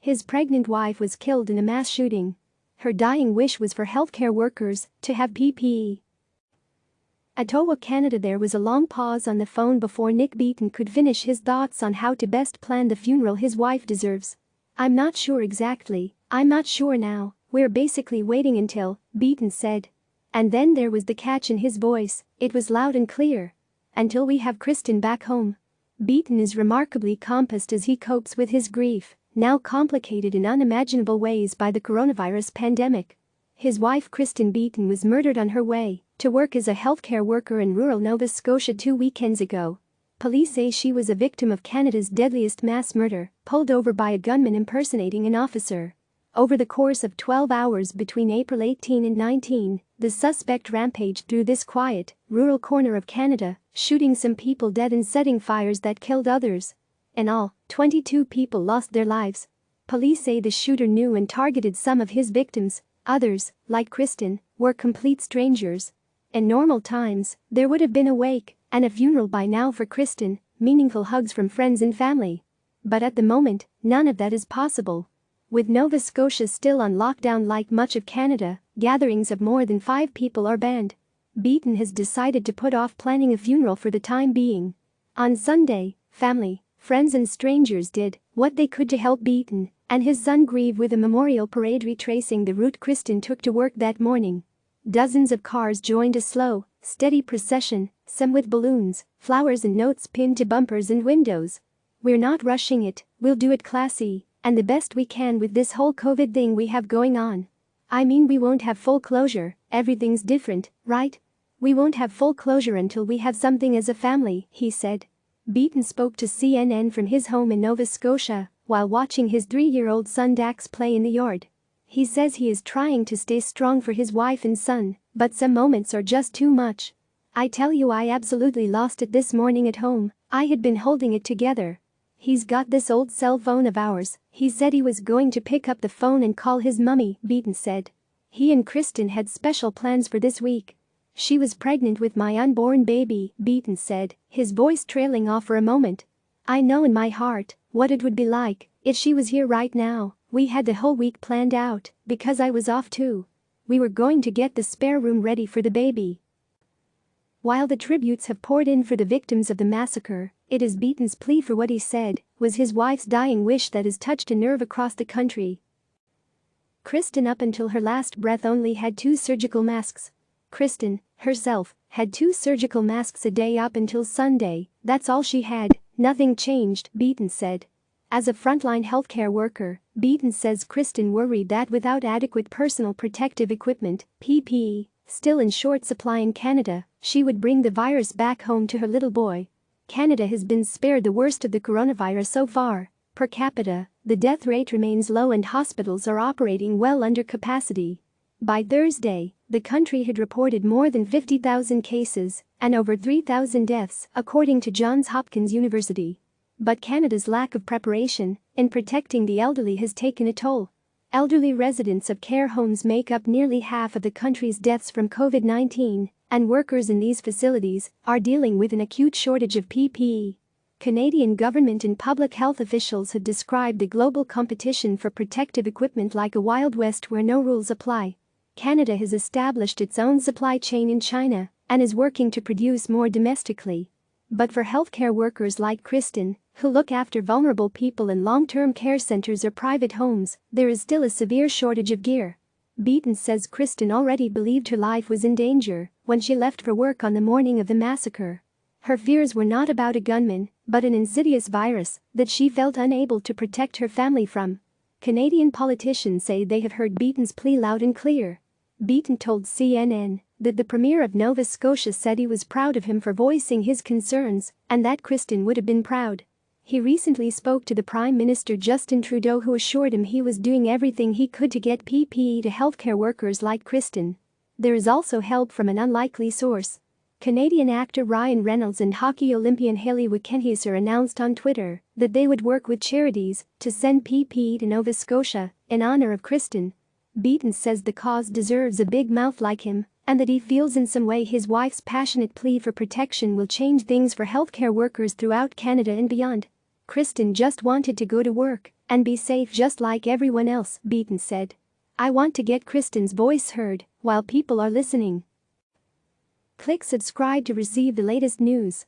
His pregnant wife was killed in a mass shooting. Her dying wish was for healthcare workers to have PPE. Ottowa, Canada. There was a long pause on the phone before Nick Beaton could finish his thoughts on how to best plan the funeral his wife deserves. "I'm not sure exactly, I'm not sure now, we're basically waiting until," Beaton said. And then there was the catch in his voice, it was loud and clear. "Until we have Kristen back home." Beaton is remarkably composed as he copes with his grief, now complicated in unimaginable ways by the coronavirus pandemic. His wife Kristen Beaton was murdered on her way to work as a healthcare worker in rural Nova Scotia 2 weekends ago. Police say she was a victim of Canada's deadliest mass murder, pulled over by a gunman impersonating an officer. Over the course of 12 hours between April 18 and 19, the suspect rampaged through this quiet, rural corner of Canada, shooting some people dead and setting fires that killed others. In all, 22 people lost their lives. Police say the shooter knew and targeted some of his victims. Others, like Kristen, were complete strangers. In normal times, there would have been a wake and a funeral by now for Kristen, meaningful hugs from friends and family. But at the moment, none of that is possible. With Nova Scotia still on lockdown like much of Canada, gatherings of more than 5 people are banned. Beaton has decided to put off planning a funeral for the time being. On Sunday, family, friends and strangers did what they could to help Beaton and his son grieve with a memorial parade retracing the route Kristen took to work that morning. Dozens of cars joined a slow, steady procession, some with balloons, flowers and notes pinned to bumpers and windows. "We're not rushing it, we'll do it classy and the best we can with this whole COVID thing we have going on. I mean, we won't have full closure, everything's different, right? We won't have full closure until we have something as a family," he said. Beaton spoke to CNN from his home in Nova Scotia while watching his 3-year-old son Dax play in the yard. He says he is trying to stay strong for his wife and son, but some moments are just too much. "I tell you, I absolutely lost it this morning at home, I had been holding it together. He's got this old cell phone of ours, he said he was going to pick up the phone and call his mummy," Beaton said. He and Kristen had special plans for this week. "She was pregnant with my unborn baby," Beaton said, his voice trailing off for a moment. "I know in my heart what it would be like if she was here right now. We had the whole week planned out because I was off too. We were going to get the spare room ready for the baby." While the tributes have poured in for the victims of the massacre, it is Beaton's plea for what he said was his wife's dying wish that has touched a nerve across the country. Kristen, up until her last breath, only had 2 surgical masks. Kristen, herself, had 2 surgical masks a day up until Sunday. "That's all she had, nothing changed," Beaton said. As a frontline healthcare worker, Beaton says Kristen worried that without adequate personal protective equipment, PPE, still in short supply in Canada, she would bring the virus back home to her little boy. Canada has been spared the worst of the coronavirus so far. Per capita, the death rate remains low and hospitals are operating well under capacity. By Thursday, the country had reported more than 50,000 cases and over 3,000 deaths, according to Johns Hopkins University. But Canada's lack of preparation in protecting the elderly has taken a toll. Elderly residents of care homes make up nearly half of the country's deaths from COVID-19, and workers in these facilities are dealing with an acute shortage of PPE. Canadian government and public health officials have described the global competition for protective equipment like a Wild West where no rules apply. Canada has established its own supply chain in China and is working to produce more domestically. But for healthcare workers like Kristen, who look after vulnerable people in long-term care centers or private homes, there is still a severe shortage of gear. Beaton says Kristen already believed her life was in danger when she left for work on the morning of the massacre. Her fears were not about a gunman, but an insidious virus that she felt unable to protect her family from. Canadian politicians say they have heard Beaton's plea loud and clear. Beaton told CNN that the Premier of Nova Scotia said he was proud of him for voicing his concerns and that Kristen would have been proud. He recently spoke to the Prime Minister Justin Trudeau, who assured him he was doing everything he could to get PPE to healthcare workers like Kristen. There is also help from an unlikely source. Canadian actor Ryan Reynolds and hockey Olympian Hayley Wickenheiser announced on Twitter that they would work with charities to send PPE to Nova Scotia in honor of Kristen. Beaton says the cause deserves a big mouth like him and that he feels in some way his wife's passionate plea for protection will change things for healthcare workers throughout Canada and beyond. Kristen just wanted to go to work And be safe just like everyone else, Beaton said. I want to get Kristen's voice heard while people are listening. Click subscribe to receive the latest news.